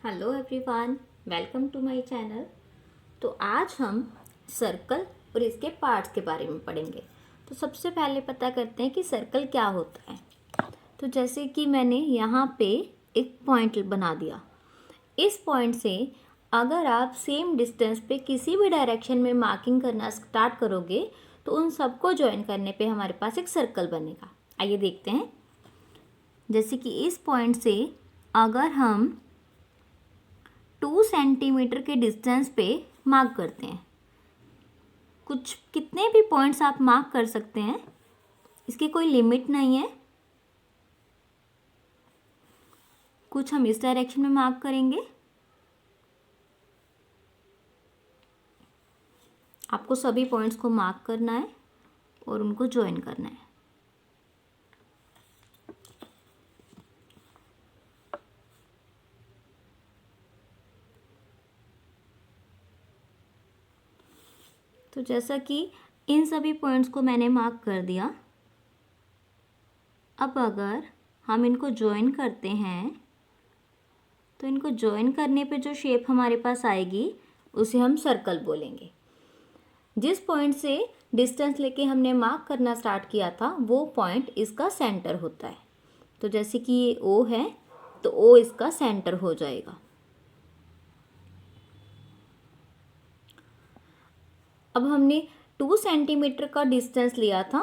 Hello everyone, welcome to my channel. तो आज हम सर्कल और इसके पार्ट्स के बारे में पढ़ेंगे। तो सबसे पहले पता करते हैं कि सर्कल क्या होता है। तो जैसे कि मैंने यहाँ पे एक पॉइंट बना दिया। इस पॉइंट से अगर आप सेम डिस्टेंस पे किसी भी डायरेक्शन में मार्किंग करना स्टार्ट करोगे तो उन सबको ज्वाइन करने पे हमारे पास एक सर्कल बनेगा। आइए देखते हैं। जैसे कि इस पॉइंट से अगर हम 2 सेंटीमीटर के डिस्टेंस पे मार्क करते हैं, कुछ कितने भी पॉइंट्स आप मार्क कर सकते हैं, इसकी कोई लिमिट नहीं है। कुछ हम इस डायरेक्शन में मार्क करेंगे। आपको सभी पॉइंट्स को मार्क करना है और उनको ज्वाइन करना है। तो जैसा कि इन सभी पॉइंट्स को मैंने मार्क कर दिया। अब अगर हम इनको ज्वाइन करते हैं तो इनको ज्वाइन करने पे जो शेप हमारे पास आएगी उसे हम सर्कल बोलेंगे। जिस पॉइंट से डिस्टेंस लेके हमने मार्क करना स्टार्ट किया था वो पॉइंट इसका सेंटर होता है। तो जैसे कि ये O है तो O इसका सेंटर हो जाएगा। अब हमने 2 सेंटीमीटर का डिस्टेंस लिया था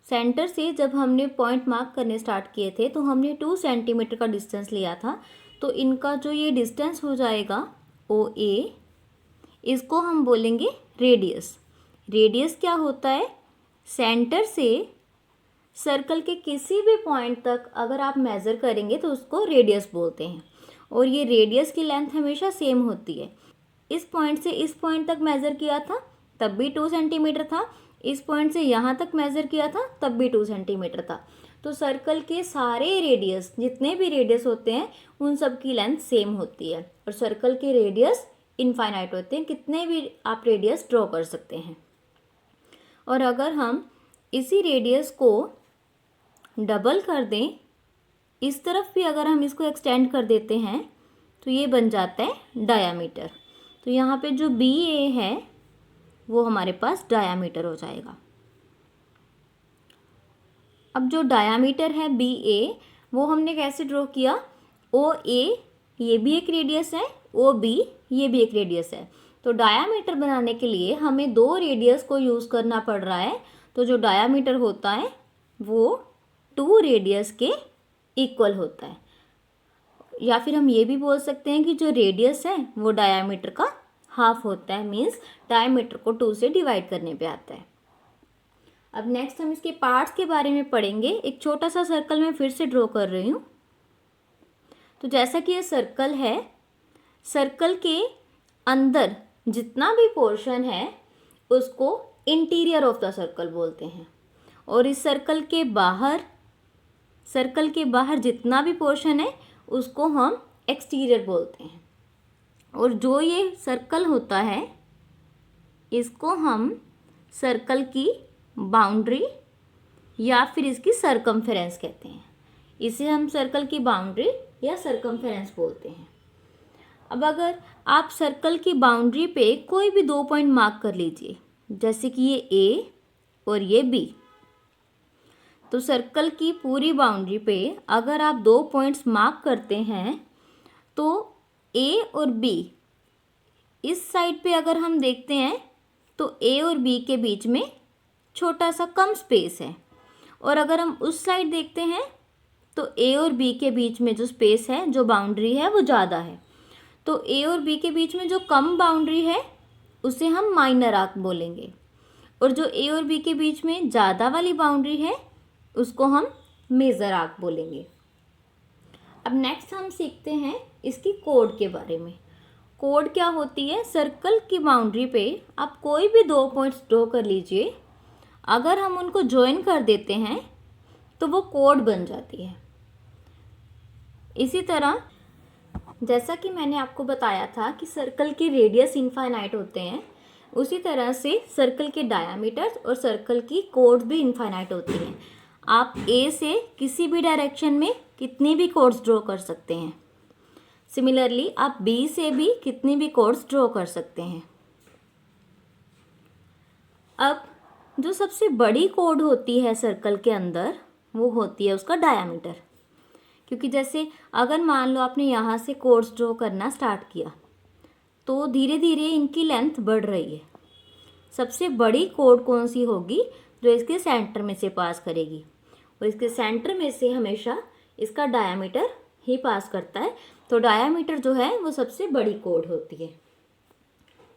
सेंटर से। जब हमने पॉइंट मार्क करने स्टार्ट किए थे तो हमने 2 सेंटीमीटर का डिस्टेंस लिया था। तो इनका जो ये डिस्टेंस हो जाएगा OA, इसको हम बोलेंगे रेडियस। रेडियस क्या होता है? सेंटर से सर्कल के किसी भी पॉइंट तक अगर आप मेज़र करेंगे तो उसको रेडियस बोलते हैं। और ये रेडियस की लेंथ हमेशा सेम होती है। इस पॉइंट से इस पॉइंट तक मेज़र किया था तब भी 2 सेंटीमीटर था। इस पॉइंट से यहाँ तक मेज़र किया था तब भी 2 सेंटीमीटर था। तो सर्कल के सारे रेडियस, जितने भी रेडियस होते हैं, उन सब की लेंथ सेम होती है। और सर्कल के रेडियस इनफाइनाइट होते हैं, कितने भी आप रेडियस ड्रॉ कर सकते हैं। और अगर हम इसी रेडियस को डबल कर दें, इस तरफ भी अगर हम इसको एक्सटेंड कर देते हैं तो ये बन जाता है डायामीटर। तो यहाँ पे जो BA है वो हमारे पास डायामीटर हो जाएगा। अब जो डायामीटर है BA वो हमने कैसे ड्रॉ किया? OA ये भी एक रेडियस है, OB ये भी एक रेडियस है। तो डायामीटर बनाने के लिए हमें 2 रेडियस को यूज़ करना पड़ रहा है। तो जो डायामीटर होता है वो 2 रेडियस के इक्वल होता है। या फिर हम ये भी बोल सकते हैं कि जो रेडियस है वो डायामीटर का हाफ होता है। मीन्स डायामीटर को 2 से डिवाइड करने पे आता है। अब नेक्स्ट हम इसके पार्ट्स के बारे में पढ़ेंगे। एक छोटा सा सर्कल मैं फिर से ड्रॉ कर रही हूँ। तो जैसा कि ये सर्कल है, सर्कल के अंदर जितना भी पोर्शन है उसको इंटीरियर ऑफ द सर्कल बोलते हैं। और इस सर्कल के बाहर जितना भी पोर्शन है उसको हम एक्सटीरियर बोलते हैं। और जो ये सर्कल होता है इसको हम सर्कल की बाउंड्री या फिर इसकी सरकमफेरेंस कहते हैं। इसे हम सर्कल की बाउंड्री या सरकमफेरेंस बोलते हैं। अब अगर आप सर्कल की बाउंड्री पे कोई भी 2 पॉइंट मार्क कर लीजिए, जैसे कि ये A और ये B। तो सर्कल की पूरी बाउंड्री पे अगर आप 2 पॉइंट्स मार्क करते हैं तो A और B, इस साइड पे अगर हम देखते हैं तो A और B के बीच में छोटा सा कम स्पेस है। और अगर हम उस साइड देखते हैं तो A और B के बीच में जो स्पेस है, जो बाउंड्री है, वो ज़्यादा है। तो A और B के बीच में जो कम बाउंड्री है उसे हम माइनर आर्क बोलेंगे। और जो A और B के बीच में ज़्यादा वाली बाउंड्री है उसको हम मेजर आर्क बोलेंगे। अब नेक्स्ट हम सीखते हैं इसकी कोड के बारे में। कोड क्या होती है? सर्कल की बाउंड्री पे आप कोई भी 2 पॉइंट्स ड्रॉ कर लीजिए, अगर हम उनको ज्वाइन कर देते हैं तो वो कोड बन जाती है। इसी तरह जैसा कि मैंने आपको बताया था कि सर्कल के रेडियस इनफाइनाइट होते हैं, उसी तरह से सर्कल के डायामीटर्स और सर्कल की कोड भी इनफाइनाइट होती हैं। आप A से किसी भी डायरेक्शन में कितनी भी कोड्स ड्रॉ कर सकते हैं। सिमिलरली आप बी से भी कितनी भी कोड्स ड्रॉ कर सकते हैं। अब जो सबसे बड़ी कोड होती है सर्कल के अंदर वो होती है उसका डायामीटर। क्योंकि जैसे अगर मान लो आपने यहाँ से कोड्स ड्रॉ करना स्टार्ट किया तो धीरे धीरे इनकी लेंथ बढ़ रही है। सबसे बड़ी कोड कौन सी होगी? जो इसके सेंटर में से पास करेगी, और इसके सेंटर में से हमेशा इसका डायामीटर ही पास करता है। तो डायामीटर जो है वो सबसे बड़ी कोड होती है।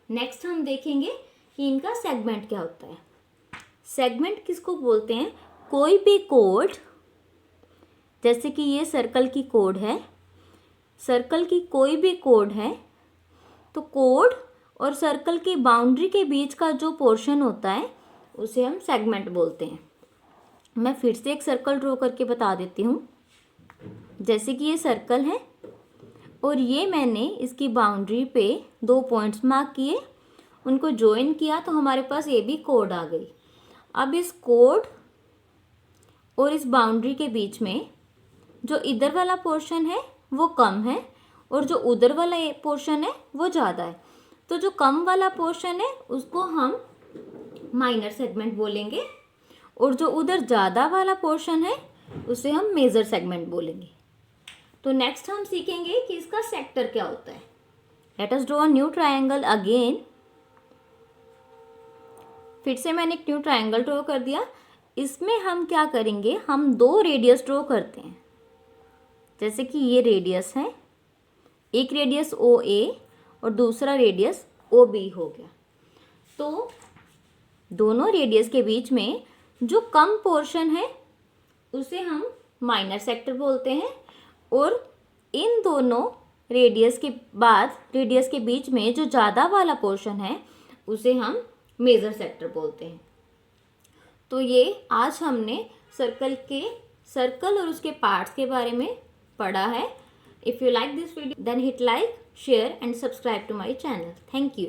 नेक्स्ट हम देखेंगे कि इनका सेगमेंट क्या होता है। सेगमेंट किसको बोलते हैं? कोई भी कोड, जैसे कि ये सर्कल की कोड है, सर्कल की कोई भी कोड है तो कोड और सर्कल की बाउंड्री के बीच का जो पोर्शन होता है उसे हम सेगमेंट बोलते हैं। मैं फिर से एक सर्कल ड्रॉ करके बता देती हूँ। जैसे कि ये सर्कल है और ये मैंने इसकी बाउंड्री पे 2 पॉइंट्स मार्क किए, उनको ज्वाइन किया तो हमारे पास ये भी कोड आ गई। अब इस कोड और इस बाउंड्री के बीच में जो इधर वाला पोर्शन है वो कम है और जो उधर वाला पोर्शन है वो ज़्यादा है। तो जो कम वाला पोर्शन है उसको हम माइनर सेगमेंट बोलेंगे और जो उधर ज़्यादा वाला पोर्शन है उसे हम मेजर सेगमेंट बोलेंगे। तो नेक्स्ट हम सीखेंगे कि इसका सेक्टर क्या होता है। Let us draw a new triangle again. फिर से मैंने एक न्यू ट्रायंगल ड्रॉ कर दिया। इसमें हम क्या करेंगे, हम 2 रेडियस ड्रॉ करते हैं। जैसे कि ये रेडियस है, एक रेडियस OA और दूसरा रेडियस OB हो गया। तो दोनों रेडियस के बीच में जो कम पोर्शन है उसे हम माइनर सेक्टर बोलते हैं, और इन दोनों रेडियस के बाद रेडियस के बीच में जो ज़्यादा वाला पोर्शन है उसे हम मेजर सेक्टर बोलते हैं। तो ये आज हमने सर्कल और उसके पार्ट्स के बारे में पढ़ा है। If you like this video then hit like, share and subscribe to my channel. Thank you.